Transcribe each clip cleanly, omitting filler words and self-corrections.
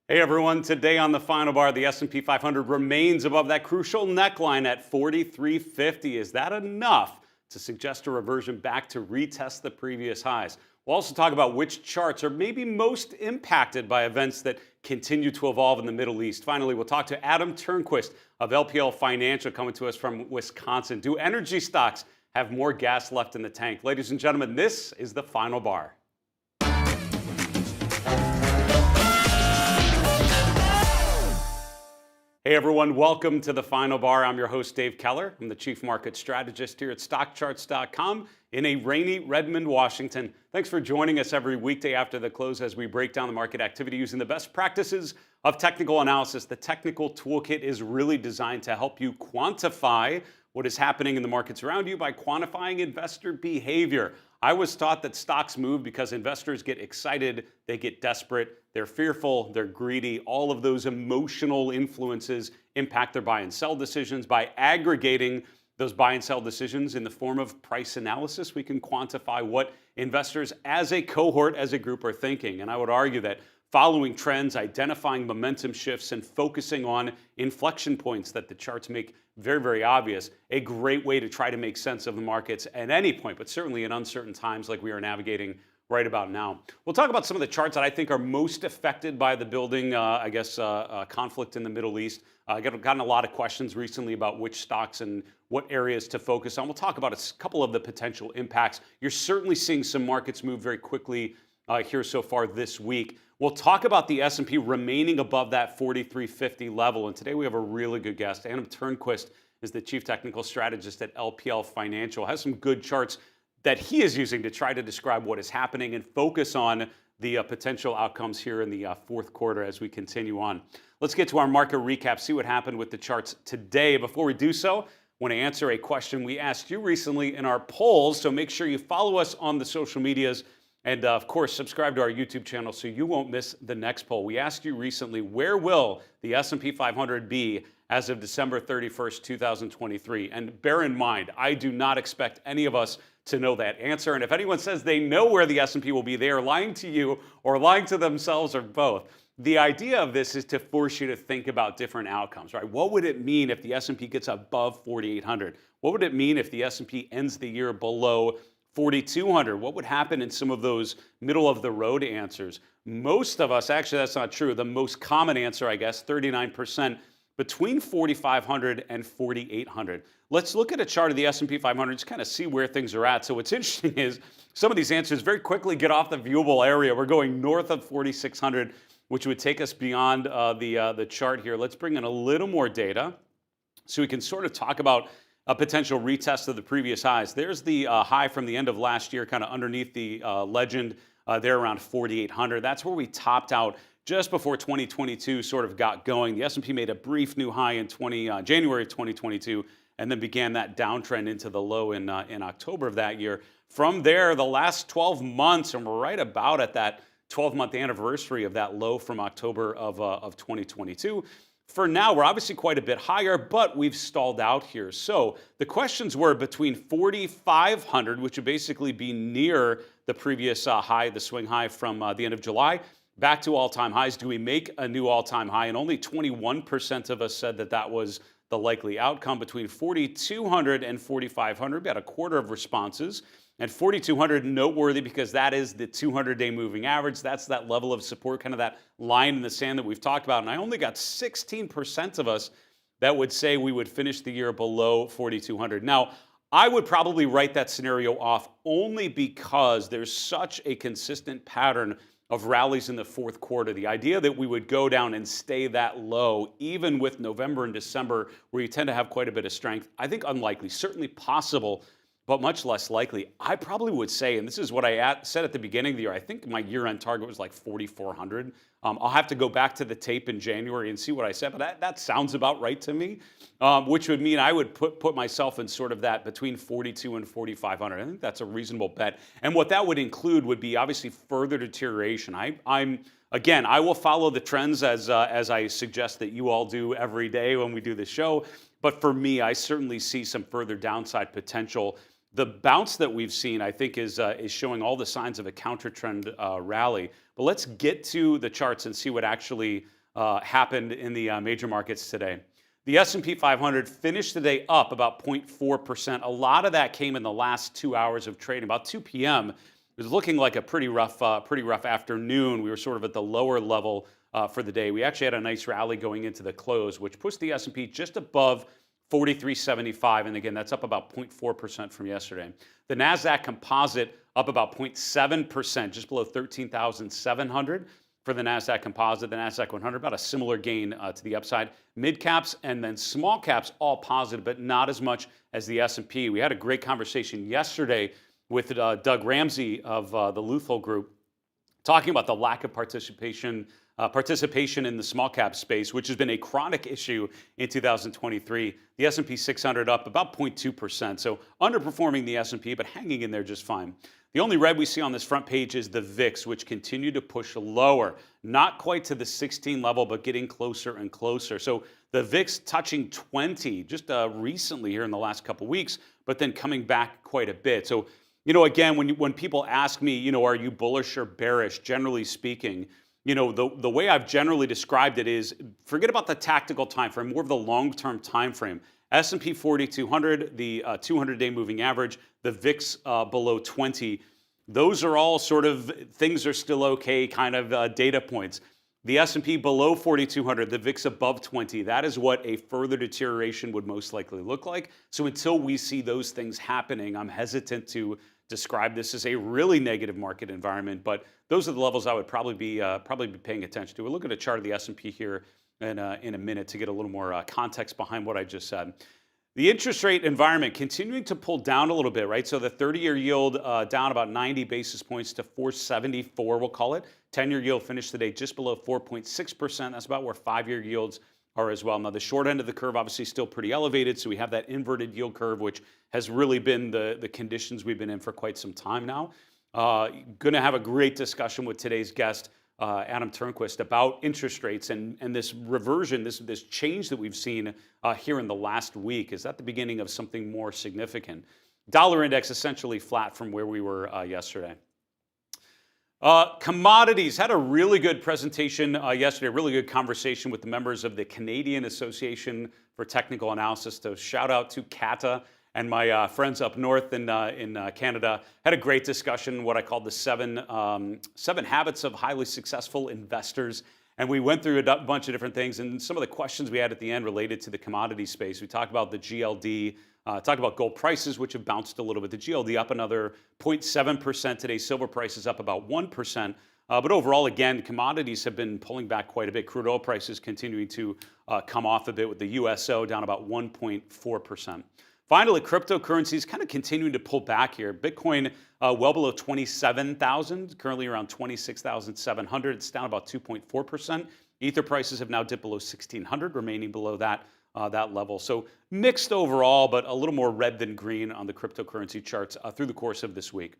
Hey everyone, today on the final bar, the S&P 500 remains above that crucial neckline at 4350. Is that enough to suggest a reversion back to retest the previous highs? We'll also talk about which charts are maybe most impacted by events that continue to evolve in the Middle East. Finally, we'll talk to Adam Turnquist of LPL Financial coming to us from Wisconsin. Do energy stocks have more gas left in the tank? Ladies and gentlemen, this is the final bar. Hey everyone, welcome to the final bar. I'm your host, Dave Keller. I'm the Chief Market Strategist here at StockCharts.com in a rainy Redmond, Washington. Thanks for joining us every weekday after the close as we break down the market activity using the best practices of technical analysis. The technical toolkit is really designed to help you quantify what is happening in the markets around you by quantifying investor behavior. I was taught that stocks move because investors get excited, they get desperate, they're fearful, they're greedy. All of those emotional influences impact their buy and sell decisions. By aggregating those buy and sell decisions in the form of price analysis, we can quantify what investors as a cohort, as a group are thinking. And I would argue that following trends, identifying momentum shifts, and focusing on inflection points that the charts make very, very obvious, a great way to try to make sense of the markets at any point, but certainly in uncertain times like we are navigating right about now. We'll talk about some of the charts that I think are most affected by the building, conflict in the Middle East. I've gotten a lot of questions recently about which stocks and what areas to focus on. We'll talk about a couple of the potential impacts. You're certainly seeing some markets move very quickly here so far this week. We'll talk about the S&P remaining above that 4350 level. And today we have a really good guest. Adam Turnquist is the Chief Technical Strategist at LPL Financial. Has some good charts that he is using to try to describe what is happening and focus on the potential outcomes here in the fourth quarter as we continue on. Let's get to our market recap, see what happened with the charts today. Before we do so, I want to answer a question we asked you recently in our polls. So make sure you follow us on the social medias. And of course, subscribe to our YouTube channel so you won't miss the next poll. We asked you recently, where will the S&P 500 be as of December 31st, 2023? And bear in mind, I do not expect any of us to know that answer. And if anyone says they know where the S&P will be, they are lying to you or lying to themselves or both. The idea of this is to force you to think about different outcomes, right? What would it mean if the S&P gets above 4,800? What would it mean if the S&P ends the year below 4,200? What would happen in some of those middle of the road answers? Most of us, actually that's not true. The most common answer, I guess, 39%, between 4,500 and 4,800. Let's look at a chart of the S&P 500, just kind of see where things are at. So what's interesting is some of these answers very quickly get off the viewable area. We're going north of 4,600, which would take us beyond the chart here. Let's bring in a little more data so we can sort of talk about a potential retest of the previous highs. There's the high from the end of last year, kind of underneath the legend there around 4,800. That's where we topped out just before 2022 sort of got going. The S&P made a brief new high in January of 2022 and then began that downtrend into the low in October of that year. From there, the last 12 months, and we're right about at that 12-month anniversary of that low from October of 2022. For now, we're obviously quite a bit higher, but we've stalled out here. So the questions were between 4,500, which would basically be near the previous high, the swing high from the end of July, back to all-time highs. Do we make a new all-time high? And only 21% of us said that that was the likely outcome. Between 4,200 and 4,500, we had a quarter of responses. And 4,200 noteworthy because that is the 200-day moving average. That's that level of support, kind of that line in the sand that we've talked about. And I only got 16% of us that would say we would finish the year below 4,200. Now, I would probably write that scenario off only because there's such a consistent pattern of rallies in the fourth quarter. The idea that we would go down and stay that low, even with November and December, where you tend to have quite a bit of strength, I think unlikely, certainly possible, but much less likely. I probably would say, and this is what I said at the beginning of the year, I think my year-end target was like 4,400. I'll have to go back to the tape in January and see what I said, but that sounds about right to me, which would mean I would put myself in sort of that between 42 and 4,500. I think that's a reasonable bet. And what that would include would be obviously further deterioration. Again, I will follow the trends as I suggest that you all do every day when we do the show. But for me, I certainly see some further downside potential. The bounce that we've seen, I think, is showing all the signs of a counter trend rally. But let's get to the charts and see what actually happened in the major markets today. The S&P 500 finished the day up about 0.4%. A lot of that came in the last 2 hours of trading. About 2 p.m., it was looking like a pretty rough afternoon. We were sort of at the lower level for the day. We actually had a nice rally going into the close, which pushed the S&P just above 4375, and again, that's up about 0.4% from yesterday. The NASDAQ Composite up about 0.7%, just below 13,700 for the NASDAQ Composite. The NASDAQ 100, about a similar gain to the upside. Mid caps and then small caps all positive, but not as much as the S&P. We had a great conversation yesterday with Doug Ramsey of the Luthol Group, talking about the lack of participation in the small cap space, which has been a chronic issue in 2023. The S&P 600 up about 0.2%, so underperforming the S&P, but hanging in there just fine. The only red we see on this front page is the VIX, which continued to push lower. Not quite to the 16 level, but getting closer and closer. So the VIX touching 20 just recently here in the last couple weeks, but then coming back quite a bit. So, again, when people ask me, are you bullish or bearish, generally speaking, the way I've generally described it is forget about the tactical time frame, more of the long-term time frame. S&P 4200, the 200-day moving average, the VIX below 20. Those are all sort of things are still okay kind of data points. The S&P below 4200, the VIX above 20, that is what a further deterioration would most likely look like. So until we see those things happening, I'm hesitant to describe this as a really negative market environment, but those are the levels I would probably be paying attention to. We'll look at a chart of the S&P here in a minute to get a little more context behind what I just said. The interest rate environment continuing to pull down a little bit, right? So the 30-year yield down about 90 basis points to 474, we'll call it. 10-year yield finished today just below 4.6%. That's about where 5-year yields are as well. Now, the short end of the curve obviously still pretty elevated, so we have that inverted yield curve, which has really been the conditions we've been in for quite some time now. Going to have a great discussion with today's guest, Adam Turnquist, about interest rates and this reversion, this change that we've seen here in the last week. Is that the beginning of something more significant? Dollar index essentially flat from where we were yesterday. Commodities had a really good presentation yesterday, a really good conversation with the members of the Canadian Association for Technical Analysis. So shout out to CATA and my friends up north in Canada. Had a great discussion, what I called the seven habits of highly successful investors. And we went through a bunch of different things, and some of the questions we had at the end related to the commodity space. We talked about the GLD, talked about gold prices, which have bounced a little bit. The GLD up another 0.7% today. Silver prices up about 1%. But overall, again, commodities have been pulling back quite a bit. Crude oil prices continuing to come off a bit, with the USO down about 1.4%. Finally, cryptocurrencies kind of continuing to pull back here. Bitcoin well below 27,000, currently around 26,700. It's down about 2.4%. Ether prices have now dipped below 1,600, remaining below that level. So mixed overall, but a little more red than green on the cryptocurrency charts through the course of this week.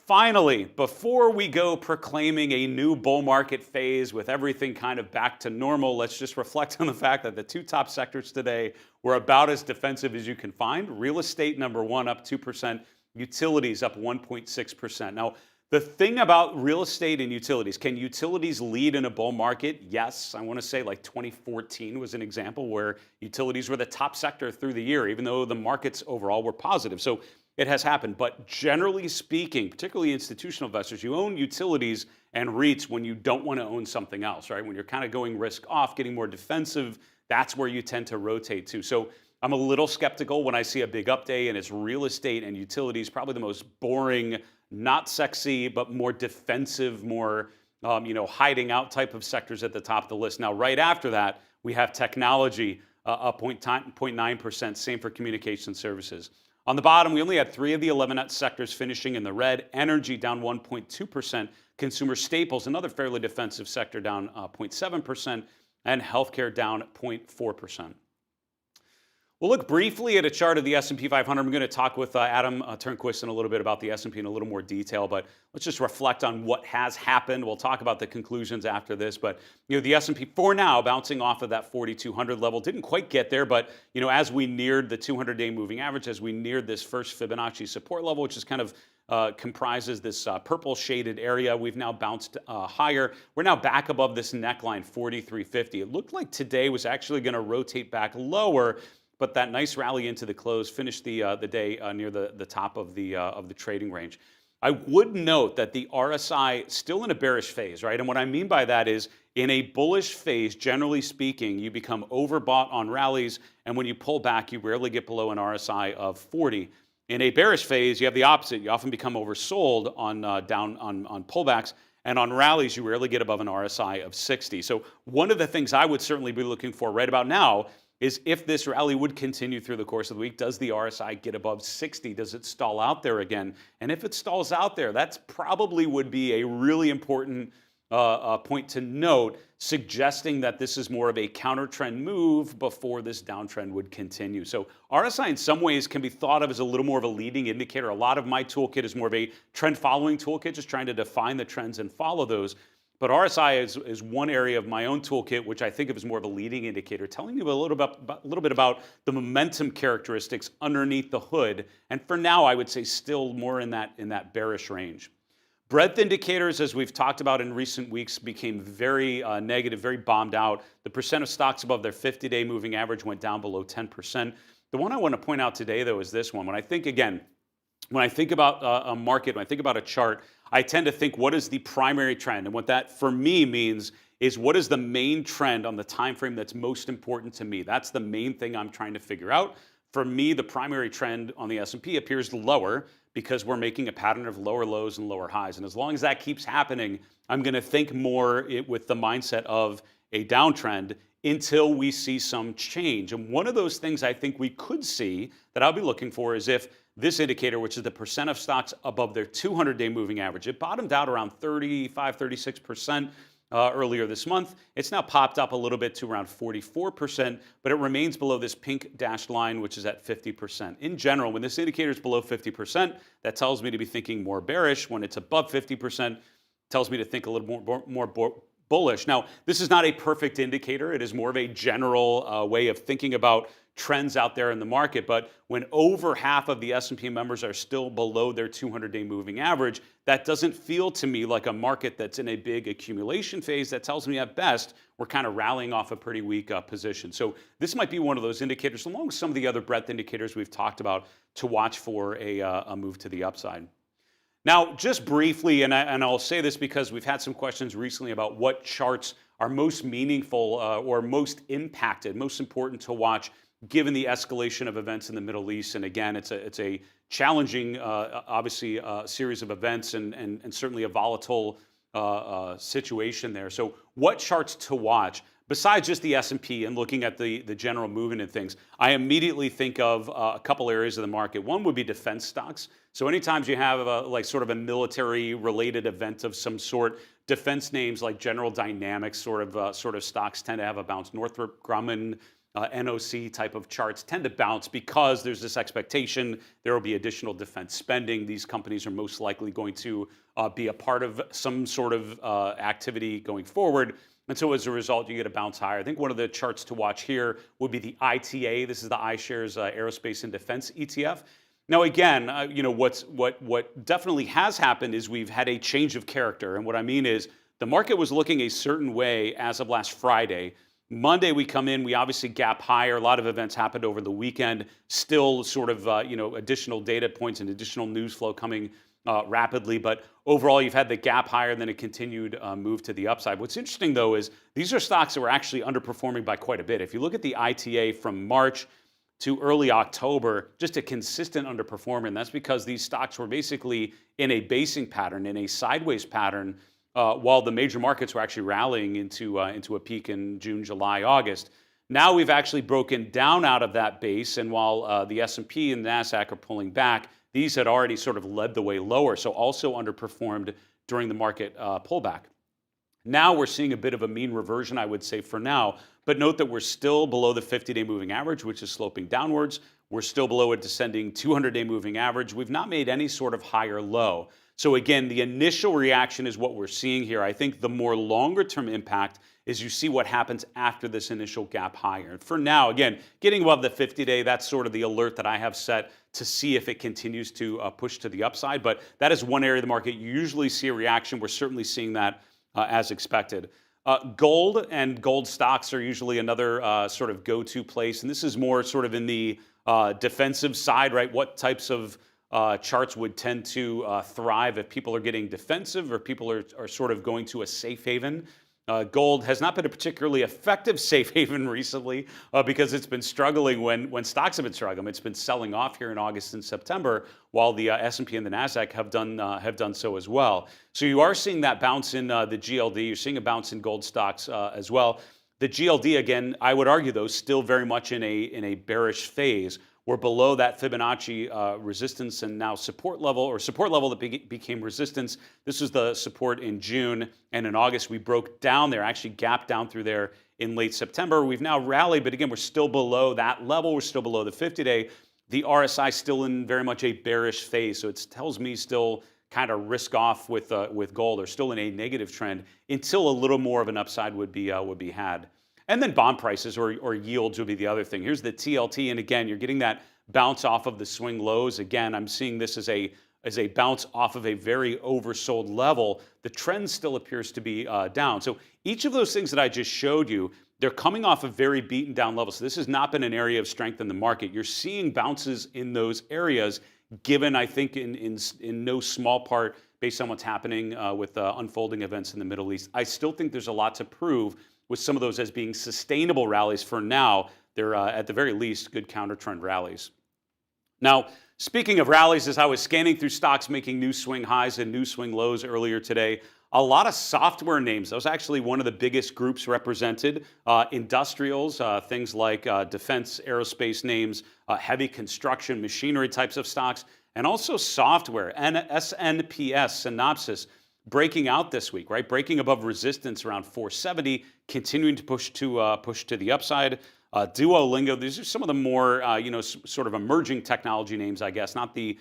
Finally, before we go proclaiming a new bull market phase with everything kind of back to normal, let's just reflect on the fact that the two top sectors today were about as defensive as you can find. Real estate, number one, up 2%. Utilities up 1.6%. Now, the thing about real estate and utilities, can utilities lead in a bull market? Yes. I want to say like 2014 was an example where utilities were the top sector through the year, even though the markets overall were positive. So it has happened. But generally speaking, particularly institutional investors, you own utilities and REITs when you don't want to own something else, right? When you're kind of going risk off, getting more defensive, that's where you tend to rotate to. So I'm a little skeptical when I see a big up day and it's real estate and utilities, probably the most boring, not sexy, but more defensive, more hiding out type of sectors at the top of the list. Now, right after that, we have technology up 0.9%, same for communication services. On the bottom, we only had 3 of the 11 sectors finishing in the red. Energy down 1.2%. Consumer staples, another fairly defensive sector, down 0.7%. And healthcare down 0.4%. We'll look briefly at a chart of the S&P 500. I'm going to talk with Adam Turnquist in a little bit about the S&P in a little more detail, but let's just reflect on what has happened. We'll talk about the conclusions after this, but the S&P for now bouncing off of that 4,200 level. Didn't quite get there, but as we neared the 200-day moving average, as we neared this first Fibonacci support level, which is kind of comprises this purple shaded area. We've now bounced higher. We're now back above this neckline, 43.50. It looked like today was actually going to rotate back lower, but that nice rally into the close finished the day near the top of the trading range. I would note that the RSI still in a bearish phase, right? And what I mean by that is in a bullish phase, generally speaking, you become overbought on rallies, and when you pull back, you rarely get below an RSI of 40. In a bearish phase, you have the opposite. You often become oversold on pullbacks, and on rallies, you rarely get above an RSI of 60. So one of the things I would certainly be looking for right about now is if this rally would continue through the course of the week, does the RSI get above 60? Does it stall out there again? And if it stalls out there, that's probably would be a really important point to note, suggesting that this is more of a counter trend move before this downtrend would continue. So RSI in some ways can be thought of as a little more of a leading indicator. A lot of my toolkit is more of a trend following toolkit, just trying to define the trends and follow those. But RSI is one area of my own toolkit, which I think of as more of a leading indicator, telling you a little bit about the momentum characteristics underneath the hood. And for now, I would say still more in that bearish range. Breadth indicators, as we've talked about in recent weeks, became very negative, very bombed out. The percent of stocks above their 50-day moving average went down below 10%. The one I want to point out today, though, is this one. When I think about a market, when I think about a chart, I tend to think, what is the primary trend? And what that for me means is, what is the main trend on the time frame that's most important to me? That's the main thing I'm trying to figure out. For me, the primary trend on the S&P appears lower because we're making a pattern of lower lows and lower highs. And as long as that keeps happening, I'm going to think more with the mindset of a downtrend until we see some change. And one of those things I think we could see that I'll be looking for is if this indicator, which is the percent of stocks above their 200-day moving average, it bottomed out around 35, 36% earlier this month. It's now popped up a little bit to around 44%, but it remains below this pink dashed line, which is at 50%. In general, when this indicator is below 50%, that tells me to be thinking more bearish. When it's above 50%, it tells me to think a little more bullish. Now, this is not a perfect indicator. It is more of a general way of thinking about trends out there in the market. But when over half of the S&P members are still below their 200-day moving average, that doesn't feel to me like a market that's in a big accumulation phase. That tells me at best we're kind of rallying off a pretty weak position. So this might be one of those indicators, along with some of the other breadth indicators we've talked about, to watch for a move to the upside. Now, just briefly, and I'll say this because we've had some questions recently about what charts are most meaningful or most impacted, most important to watch given the escalation of events in the Middle East. And again, it's a challenging, obviously, series of events and certainly a volatile situation there. So what charts to watch? Besides just the S&P and looking at the general movement and things, I immediately think of a couple areas of the market. One would be defense stocks. So anytime you have sort of a military-related event of some sort, defense names like General Dynamics sort of stocks tend to have a bounce. Northrop Grumman, NOC type of charts tend to bounce because there's this expectation there will be additional defense spending. These companies are most likely going to be a part of some sort of activity going forward. And so as a result, you get a bounce higher. I think one of the charts to watch here would be the ITA. This is the iShares Aerospace and Defense ETF. Now, again, what definitely has happened is we've had a change of character. And what I mean is the market was looking a certain way as of last Friday. Monday we come in, we obviously gap higher. A lot of events happened over the weekend. Still sort of additional data points and additional news flow coming rapidly. But overall, you've had the gap higher and then a continued move to the upside. What's interesting, though, is these are stocks that were actually underperforming by quite a bit. If you look at the ITA from March to early October, just a consistent underperformer. And that's because these stocks were basically in a basing pattern, in a sideways pattern, while the major markets were actually rallying into a peak in June, July, August. Now we've actually broken down out of that base, and while the S&P and NASDAQ are pulling back, these had already sort of led the way lower, so also underperformed during the market pullback. Now we're seeing a bit of a mean reversion, I would say, for now, but note that we're still below the 50-day moving average, which is sloping downwards. We're still below a descending 200-day moving average. We've not made any sort of higher low. So again, the initial reaction is what we're seeing here. I think the more longer term impact is you see what happens after this initial gap higher. And for now, again, getting above the 50-day, that's sort of the alert that I have set to see if it continues to push to the upside. But that is one area of the market you usually see a reaction. We're certainly seeing that as expected. Gold and gold stocks are usually another sort of go-to place. And this is more sort of in the defensive side, right? What types of charts would tend to thrive if people are getting defensive or people are sort of going to a safe haven. Gold has not been a particularly effective safe haven recently because it's been struggling when stocks have been struggling. It's been selling off here in August and September, while the S&P and the Nasdaq have done so as well. So you are seeing that bounce in the GLD. You're seeing a bounce in gold stocks as well. The GLD, again, I would argue though, still very much in a bearish phase. We're below that Fibonacci resistance and now support level that became resistance. This was the support in June, and in August we broke down there, actually gapped down through there in late September. We've now rallied, but again, we're still below that level. We're still below the 50-day. The RSI still in very much a bearish phase, so it tells me still kind of risk off with gold, or still in a negative trend until a little more of an upside would be had. And then bond prices or yields would be the other thing. Here's the TLT, and again, you're getting that bounce off of the swing lows. Again, I'm seeing this as a bounce off of a very oversold level. The trend still appears to be down. So each of those things that I just showed you, they're coming off of very beaten down levels. So this has not been an area of strength in the market. You're seeing bounces in those areas, given, I think, in no small part based on what's happening with unfolding events in the Middle East. I still think there's a lot to prove with some of those as being sustainable rallies. For now, they're at the very least good counter-trend rallies. Now, speaking of rallies, as I was scanning through stocks making new swing highs and new swing lows earlier today, a lot of software names. That was actually one of the biggest groups represented. Industrials, things like defense, aerospace names, heavy construction, machinery types of stocks, and also software, and SNPS, Synopsys, breaking out this week, right? Breaking above resistance around 470, continuing to push to the upside. Duolingo, these are some of the more sort of emerging technology names, I guess, not the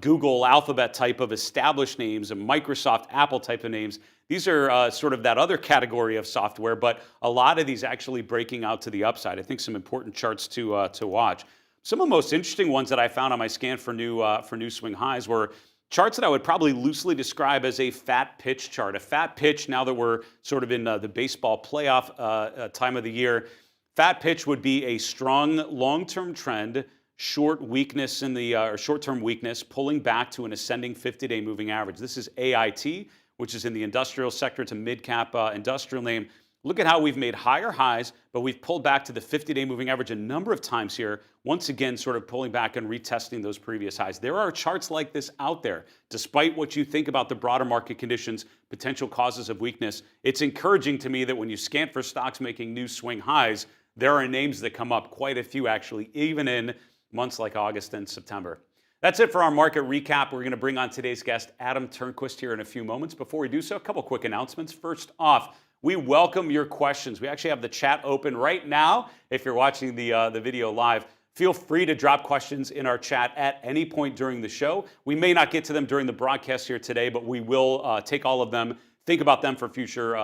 Google, Alphabet type of established names, and Microsoft, Apple type of names. These are sort of that other category of software, but a lot of these actually breaking out to the upside. I think some important charts to watch. Some of the most interesting ones that I found on my scan for new swing highs were charts that I would probably loosely describe as a fat pitch chart. A fat pitch, now that we're sort of in the baseball playoff time of the year, fat pitch would be a strong long-term trend, short weakness in the or short-term weakness, pulling back to an ascending 50-day moving average. This is AIT, which is in the industrial sector. It's a mid-cap industrial name. Look at how we've made higher highs, but we've pulled back to the 50-day moving average a number of times here, once again sort of pulling back and retesting those previous highs. There are charts like this out there. Despite what you think about the broader market conditions, potential causes of weakness, it's encouraging to me that when you scan for stocks making new swing highs, there are names that come up, quite a few actually, even in months like August and September. That's it for our market recap. We're going to bring on today's guest, Adam Turnquist, here in a few moments. Before we do so, a couple quick announcements. First off, we welcome your questions. We actually have the chat open right now. If you're watching the video live, feel free to drop questions in our chat at any point during the show. We may not get to them during the broadcast here today, but we will take all of them, think about them for future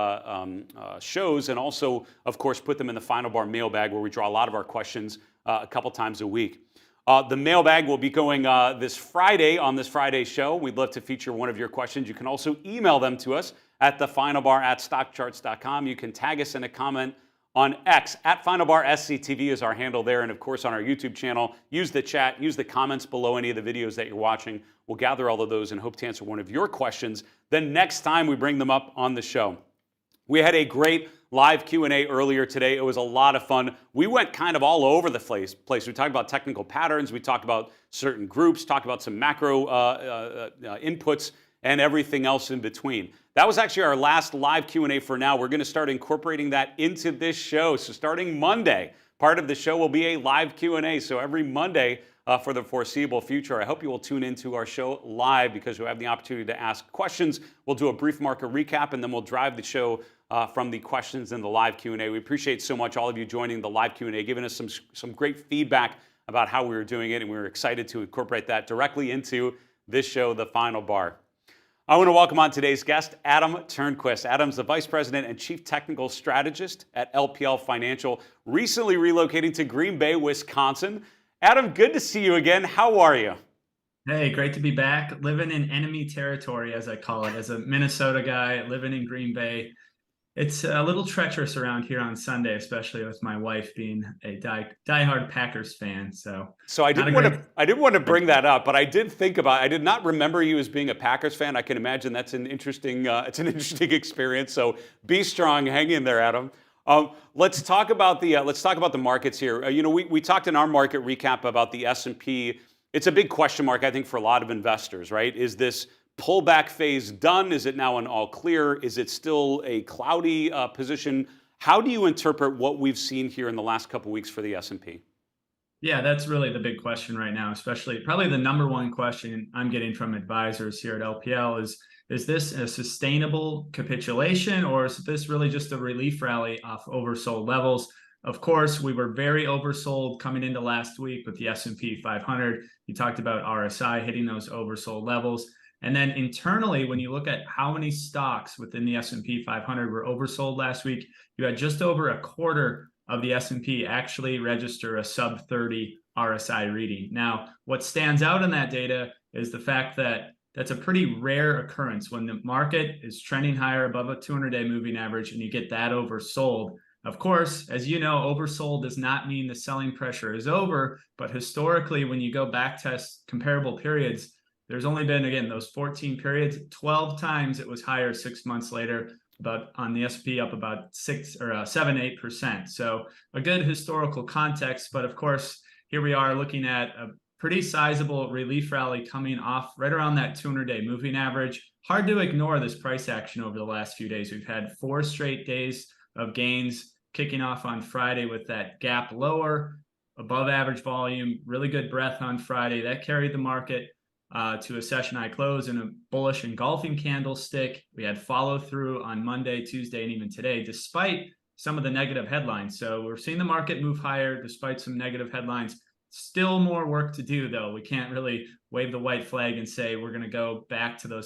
shows, and also, of course, put them in the Final Bar mailbag, where we draw a lot of our questions a couple times a week. The mailbag will be going this Friday on this Friday show. We'd love to feature one of your questions. You can also email them to us at thefinalbar@stockcharts.com. You can tag us in a comment on X at FinalBarSCTV is our handle there, and of course on our YouTube channel. Use the chat, use the comments below any of the videos that you're watching. We'll gather all of those and hope to answer one of your questions the next time we bring them up on the show. We had a great live Q&A earlier today. It was a lot of fun. We went kind of all over the place. We talked about technical patterns. We talked about certain groups, talked about some macro inputs, and everything else in between. That was actually our last live Q&A for now. We're going to start incorporating that into this show. So starting Monday, part of the show will be a live Q&A. So every Monday for the foreseeable future, I hope you will tune into our show live, because you'll have the opportunity to ask questions. We'll do a brief market recap, and then we'll drive the show from the questions and the live Q&A. We appreciate so much all of you joining the live Q&A, giving us some great feedback about how we were doing it, and we were excited to incorporate that directly into this show, The Final Bar. I want to welcome on today's guest, Adam Turnquist. Adam's the Vice President and Chief Technical Strategist at LPL Financial, recently relocating to Green Bay, Wisconsin. Adam, good to see you again. How are you? Hey, great to be back. Living in enemy territory, as I call it, as a Minnesota guy living in Green Bay. It's a little treacherous around here on Sunday, especially with my wife being a diehard Packers fan. So I not a didn't want great. to I didn't want to bring that up, but I did think about I did not remember you as being a Packers fan. I can imagine that's an interesting it's an interesting experience. So be strong, hang in there, Adam. Let's talk about the markets here. We talked in our market recap about the S&P. It's a big question mark, I think, for a lot of investors, right? Is this pullback phase done? Is it now an all clear? Is it still a cloudy position? How do you interpret what we've seen here in the last couple of weeks for the S&P? Yeah, that's really the big question right now, especially probably the number one question I'm getting from advisors here at LPL is this a sustainable capitulation, or is this really just a relief rally off oversold levels? Of course, we were very oversold coming into last week with the S&P 500. You talked about RSI hitting those oversold levels. And then internally, when you look at how many stocks within the S&P 500 were oversold last week, you had just over a quarter of the S&P actually register a sub 30 RSI reading. Now, what stands out in that data is the fact that that's a pretty rare occurrence when the market is trending higher above a 200-day moving average and you get that oversold. Of course, as you know, oversold does not mean the selling pressure is over, but historically, when you go back test comparable periods, there's only been, again, those 14 periods, 12 times it was higher 6 months later, but on the SP up about 7-8%. So a good historical context, but of course, here we are looking at a pretty sizable relief rally coming off right around that 200-day moving average. Hard to ignore this price action over the last few days. We've had 4 straight days of gains, kicking off on Friday with that gap lower, above average volume, really good breadth on Friday. That carried the market to a session high close in a bullish engulfing candlestick. We had follow through on Monday, Tuesday, and even today, despite some of the negative headlines. So we're seeing the market move higher despite some negative headlines. Still more work to do, though. We can't really wave the white flag and say we're going to go back to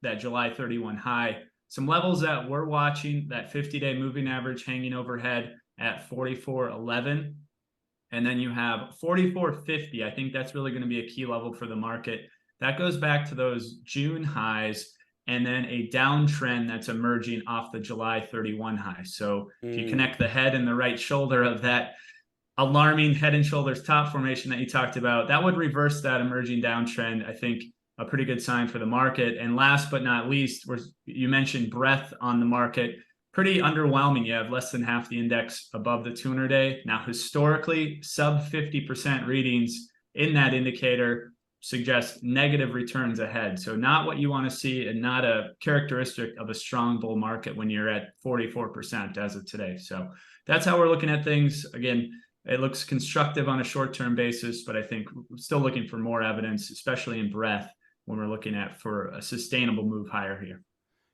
that July 31 high. Some levels that we're watching, that 50-day moving average hanging overhead at 44.11. And then you have 44.50. I think that's really going to be a key level for the market. That goes back to those June highs and then a downtrend that's emerging off the July 31 high. So if you connect the head and the right shoulder of that alarming head and shoulders top formation that you talked about, that would reverse that emerging downtrend. I think a pretty good sign for the market. And last but not least, you mentioned breadth on the market. Pretty underwhelming. You have less than half the index above the 200-day. Now, historically, sub 50% readings in that indicator suggest negative returns ahead. So not what you want to see and not a characteristic of a strong bull market when you're at 44% as of today. So that's how we're looking at things. Again, it looks constructive on a short-term basis, but I think we're still looking for more evidence, especially in breadth, when we're looking at for a sustainable move higher here.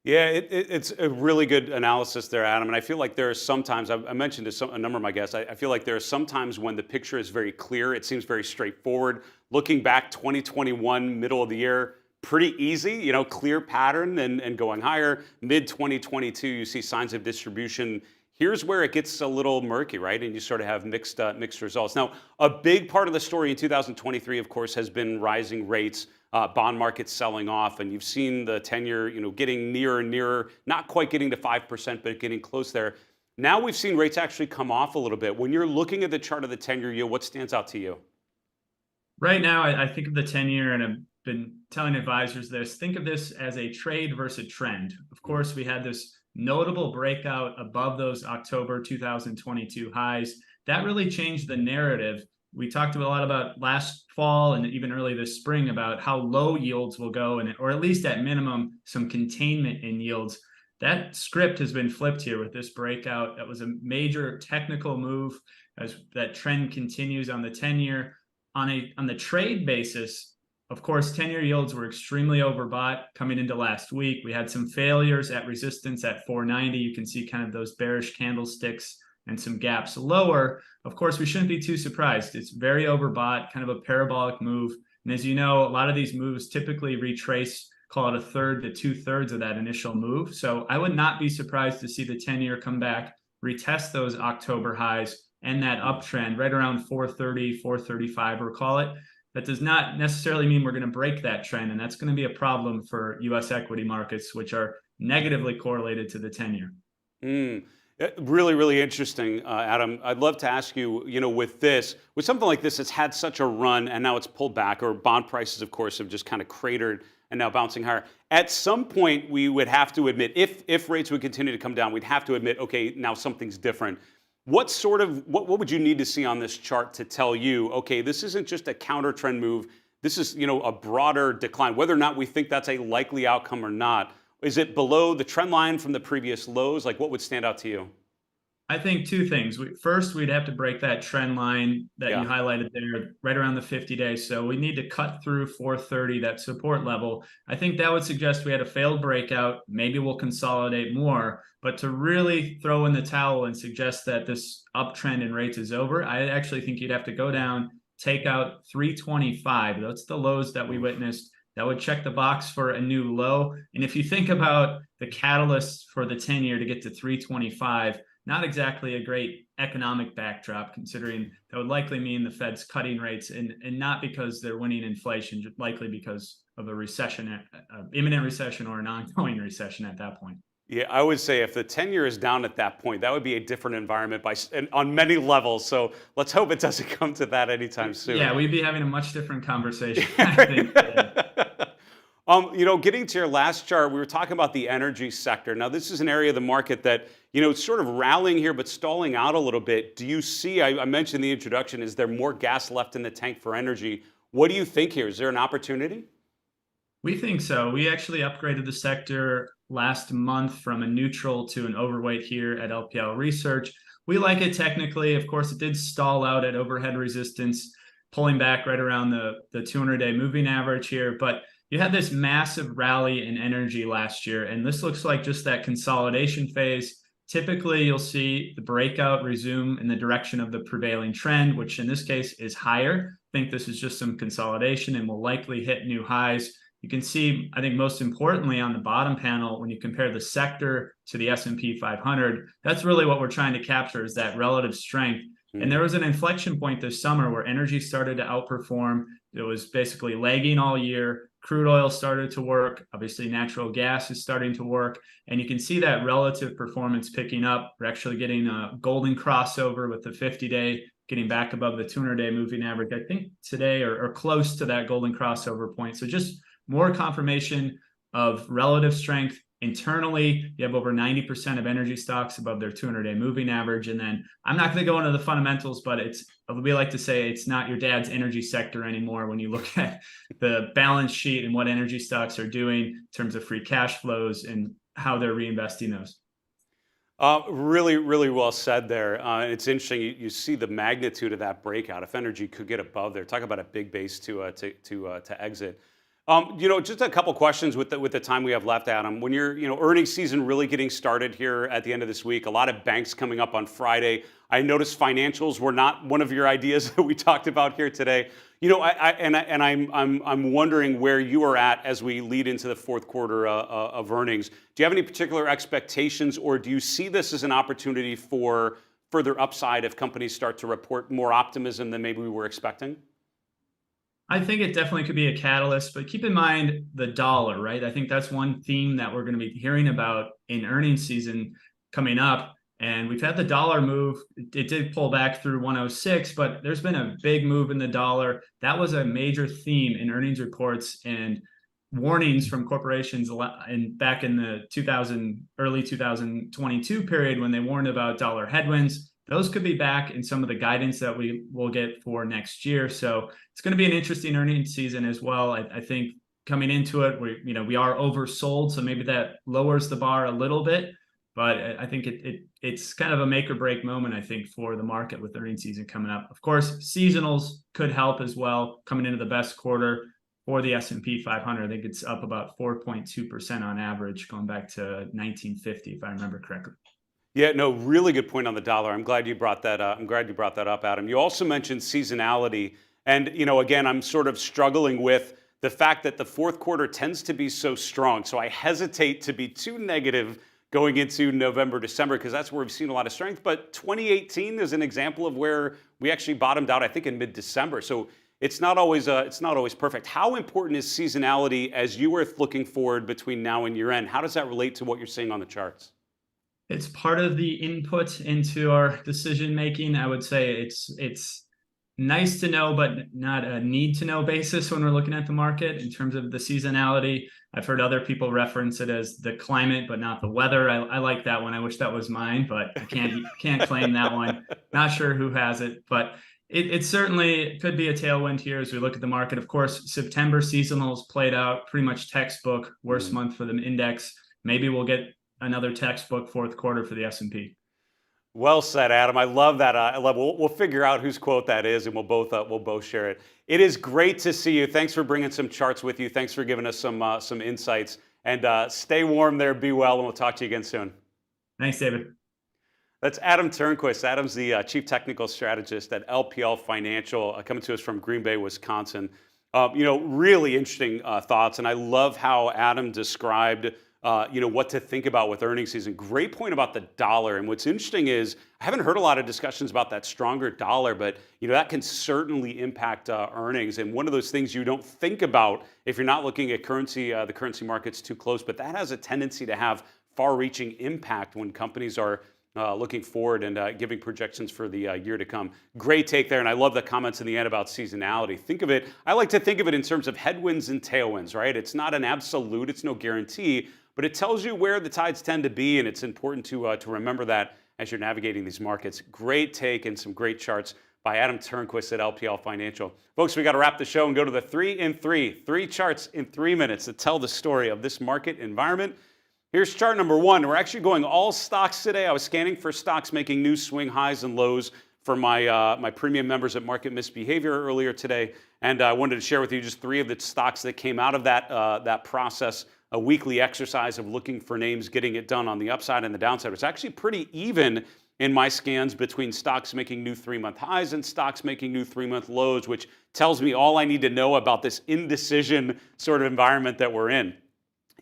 Yeah, it's a really good analysis there, Adam. And I feel like there are sometimes, I mentioned to a number of my guests, I feel like there are sometimes when the picture is very clear, it seems very straightforward. Looking back 2021, middle of the year, pretty easy, clear pattern and going higher. Mid 2022, you see signs of distribution. Here's where it gets a little murky, right? And you sort of have mixed results. Now, a big part of the story in 2023, of course, has been rising rates. Bond markets selling off, and you've seen the 10-year, getting nearer and nearer, not quite getting to 5%, but getting close there. Now we've seen rates actually come off a little bit. When you're looking at the chart of the 10-year yield, what stands out to you? Right now, I think of the 10-year, and I've been telling advisors this, think of this as a trade versus a trend. Of course, we had this notable breakout above those October 2022 highs. That really changed the narrative. We talked a lot about last fall and even early this spring about how low yields will go, or at least at minimum, some containment in yields. That script has been flipped here with this breakout. That was a major technical move as that trend continues on the 10-year. On the trade basis, of course, 10-year yields were extremely overbought coming into last week. We had some failures at resistance at 490. You can see kind of those bearish candlesticks and some gaps lower. Of course, we shouldn't be too surprised. It's very overbought, kind of a parabolic move. And as you know, a lot of these moves typically retrace call it a third to 2/3 of that initial move. So I would not be surprised to see the 10-year come back, retest those October highs and that uptrend right around 430, 435, or call it. That does not necessarily mean we're going to break that trend, and that's going to be a problem for U.S. equity markets, which are negatively correlated to the 10-year. Really, really interesting, Adam. I'd love to ask you, with something like this, it's had such a run and now it's pulled back, or bond prices, of course, have just kind of cratered and now bouncing higher. At some point, we would have to admit, if rates would continue to come down, we'd have to admit, okay, now something's different. What would you need to see on this chart to tell you, okay, this isn't just a counter trend move, this is, a broader decline, whether or not we think that's a likely outcome or not? Is it below the trend line from the previous lows? Like, what would stand out to you? I think two things. First, we'd have to break that trend line that you highlighted there, right around the 50 days. So we need to cut through 430, that support level. I think that would suggest we had a failed breakout. Maybe we'll consolidate more. But to really throw in the towel and suggest that this uptrend in rates is over, I actually think you'd have to go down, take out 325. That's the lows that we witnessed. That would check the box for a new low. And if you think about the catalyst for the 10-year to get to 325, not exactly a great economic backdrop, considering that would likely mean the Fed's cutting rates, and not because they're winning inflation, likely because of a recession, imminent recession, or an ongoing recession at that point. Yeah, I would say if the 10-year is down at that point, that would be a different environment on many levels. So let's hope it doesn't come to that anytime soon. Yeah, we'd be having a much different conversation, I think. Getting to your last chart, we were talking about the energy sector. Now, this is an area of the market that, it's sort of rallying here, but stalling out a little bit. Do you see, I mentioned in the introduction, is there more gas left in the tank for energy? What do you think here? Is there an opportunity? We think so. We actually upgraded the sector last month from a neutral to an overweight here at LPL Research. We like it technically. Of course, it did stall out at overhead resistance, pulling back right around the 200-day moving average here. But you had this massive rally in energy last year, and this looks like just that consolidation phase. Typically, you'll see the breakout resume in the direction of the prevailing trend, which in this case is higher. I think this is just some consolidation and will likely hit new highs. You can see, I think most importantly on the bottom panel, when you compare the sector to the S&P 500, that's really what we're trying to capture, is that relative strength. And there was an inflection point this summer where energy started to outperform. It was basically lagging all year. Crude oil started to work. Obviously, natural gas is starting to work. And you can see that relative performance picking up. We're actually getting a golden crossover with the 50-day, getting back above the 200-day moving average, I think today, or close to that golden crossover point. So just more confirmation of relative strength. Internally, you have over 90% of energy stocks above their 200-day moving average. And then I'm not going to go into the fundamentals, but we like to say it's not your dad's energy sector anymore when you look at the balance sheet and what energy stocks are doing in terms of free cash flows and how they're reinvesting those. Really, really well said there. It's interesting. You see the magnitude of that breakout. If energy could get above there, talk about a big base to exit. Just a couple questions with the time we have left, Adam. When you're, earnings season really getting started here at the end of this week, a lot of banks coming up on Friday. I noticed financials were not one of your ideas that we talked about here today. I'm wondering where you are at as we lead into the fourth quarter of earnings. Do you have any particular expectations, or do you see this as an opportunity for further upside if companies start to report more optimism than maybe we were expecting? I think it definitely could be a catalyst, but keep in mind the dollar, right? I think that's one theme that we're going to be hearing about in earnings season coming up. And we've had the dollar move. It did pull back through 106, but there's been a big move in the dollar. That was a major theme in earnings reports and warnings from corporations back in the early 2022 period when they warned about dollar headwinds. Those could be back in some of the guidance that we will get for next year. So it's going to be an interesting earnings season as well. I think coming into it, we are oversold, so maybe that lowers the bar a little bit. But I think it's kind of a make or break moment, I think, for the market with earnings season coming up. Of course, seasonals could help as well, coming into the best quarter for the S&P 500. I think it's up about 4.2% on average, going back to 1950, if I remember correctly. Yeah, no, really good point on the dollar. I'm glad you brought that up, Adam. You also mentioned seasonality. And, again, I'm sort of struggling with the fact that the fourth quarter tends to be so strong. So I hesitate to be too negative going into November, December, because that's where we've seen a lot of strength. But 2018 is an example of where we actually bottomed out, I think, in mid-December. So it's not always perfect. How important is seasonality as you are looking forward between now and year end? How does that relate to what you're seeing on the charts? It's part of the input into our decision making. I would say it's nice to know, but not a need to know basis when we're looking at the market in terms of the seasonality. I've heard other people reference it as the climate, but not the weather. I like that one. I wish that was mine, but I can't claim that one. Not sure who has it, but it certainly could be a tailwind here as we look at the market. Of course, September seasonals played out pretty much textbook, worst month for the index. Maybe we'll get another textbook fourth quarter for the S&P. Well said, Adam. I love that. We'll figure out whose quote that is, and we'll both share it. It is great to see you. Thanks for bringing some charts with you. Thanks for giving us some insights. And stay warm there. Be well, and we'll talk to you again soon. Thanks, David. That's Adam Turnquist. Adam's the Chief Technical Strategist at LPL Financial, coming to us from Green Bay, Wisconsin. Really interesting thoughts, and I love how Adam described what to think about with earnings season. Great point about the dollar. And what's interesting is I haven't heard a lot of discussions about that stronger dollar, but that can certainly impact earnings. And one of those things you don't think about if you're not looking at the currency markets too close, but that has a tendency to have far-reaching impact when companies are looking forward and giving projections for the year to come. Great take there, and I love the comments in the end about seasonality. I like to think of it in terms of headwinds and tailwinds, right? It's not an absolute, it's no guarantee, but it tells you where the tides tend to be, and it's important to remember that as you're navigating these markets. Great take and some great charts by Adam Turnquist at LPL Financial. Folks, we got to wrap the show and go to the 3 in 3. 3 charts in 3 minutes that tell the story of this market environment. Here's chart number 1. We're actually going all stocks today. I was scanning for stocks making new swing highs and lows for my premium members at Market Misbehavior earlier today, and I wanted to share with you just 3 of the stocks that came out of that process. A weekly exercise of looking for names, getting it done on the upside and the downside. It's actually pretty even in my scans between stocks making new 3-month highs and stocks making new 3-month lows, which tells me all I need to know about this indecision sort of environment that we're in.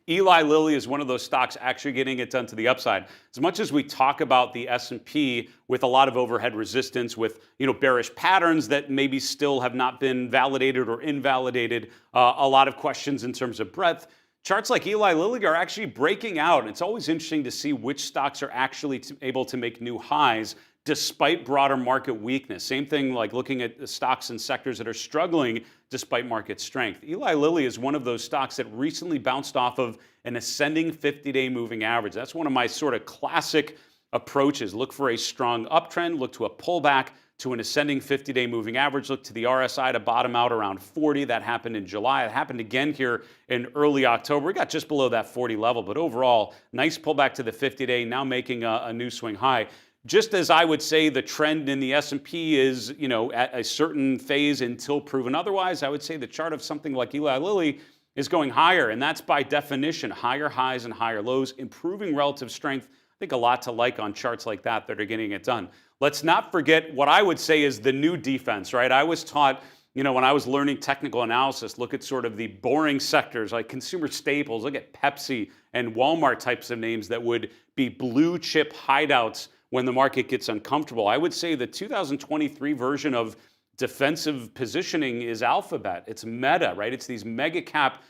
Eli Lilly is one of those stocks actually getting it done to the upside. As much as we talk about the S&P with a lot of overhead resistance, with bearish patterns that maybe still have not been validated or invalidated, a lot of questions in terms of breadth. Charts like Eli Lilly are actually breaking out. And it's always interesting to see which stocks are actually able to make new highs despite broader market weakness. Same thing like looking at the stocks and sectors that are struggling despite market strength. Eli Lilly is one of those stocks that recently bounced off of an ascending 50-day moving average. That's one of my sort of classic approaches. Look for a strong uptrend, look to a pullback, to an ascending 50-day moving average. Look to the RSI to bottom out around 40. That happened in July. It happened again here in early October. We got just below that 40 level, but overall, nice pullback to the 50-day, now making a new swing high. Just as I would say the trend in the S&P is, at a certain phase until proven otherwise, I would say the chart of something like Eli Lilly is going higher, and that's by definition higher highs and higher lows, improving relative strength. I think a lot to like on charts like that are getting it done. Let's not forget what I would say is the new defense, right? I was taught, when I was learning technical analysis, look at sort of the boring sectors like consumer staples, look at Pepsi and Walmart types of names that would be blue chip hideouts when the market gets uncomfortable. I would say the 2023 version of defensive positioning is Alphabet. It's Meta, right? It's these mega cap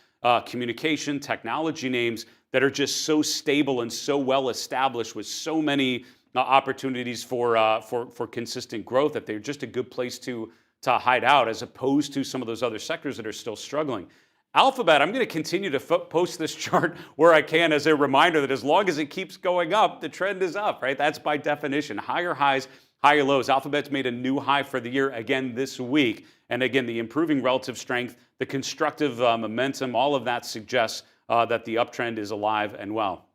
communication technology names that are just so stable and so well established with so many opportunities for consistent growth that they're just a good place to hide out, as opposed to some of those other sectors that are still struggling. Alphabet, I'm going to continue to post this chart where I can as a reminder that as long as it keeps going up, the trend is up, right? That's by definition. Higher highs, higher lows. Alphabet's made a new high for the year again this week. And again, the improving relative strength, the constructive momentum, all of that suggests that the uptrend is alive and well.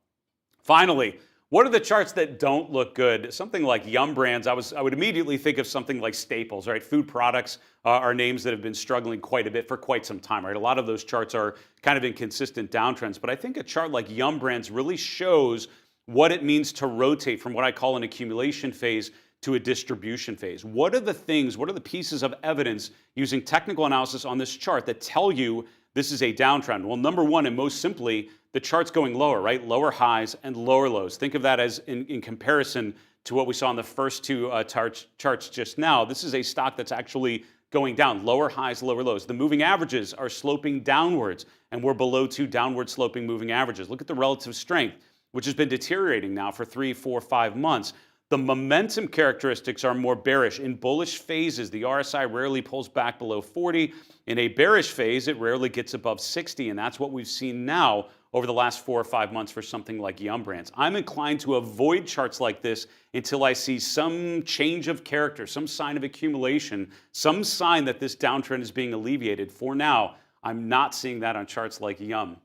Finally, what are the charts that don't look good? Something like Yum Brands, I would immediately think of something like Staples, right? Food products are names that have been struggling quite a bit for quite some time, right? A lot of those charts are kind of in consistent downtrends, but I think a chart like Yum Brands really shows what it means to rotate from what I call an accumulation phase to a distribution phase. What are the pieces of evidence using technical analysis on this chart that tell you this is a downtrend? Well, number one, and most simply, the chart's going lower, right? Lower highs and lower lows. Think of that as in comparison to what we saw in the first two charts just now. This is a stock that's actually going down, lower highs, lower lows. The moving averages are sloping downwards, and we're below 2 downward sloping moving averages. Look at the relative strength, which has been deteriorating now for 3, 4, 5 months. The momentum characteristics are more bearish. In bullish phases, the RSI rarely pulls back below 40. In a bearish phase, it rarely gets above 60, and that's what we've seen now over the last 4 or 5 months for something like Yum Brands. I'm inclined to avoid charts like this until I see some change of character, some sign of accumulation, some sign that this downtrend is being alleviated. For now, I'm not seeing that on charts like Yum.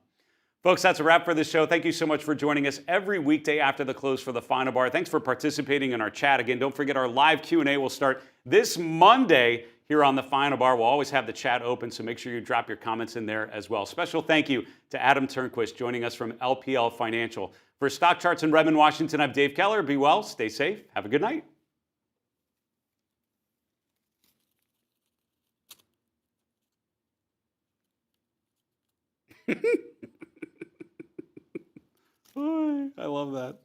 Folks, that's a wrap for this show. Thank you so much for joining us every weekday after the close for the Final Bar. Thanks for participating in our chat. Again, don't forget our live Q&A will start this Monday here on the Final Bar. We'll always have the chat open, so make sure you drop your comments in there as well. Special thank you to Adam Turnquist joining us from LPL Financial. For Stock Charts in Redmond, Washington, I'm Dave Keller. Be well, stay safe, have a good night. I love that.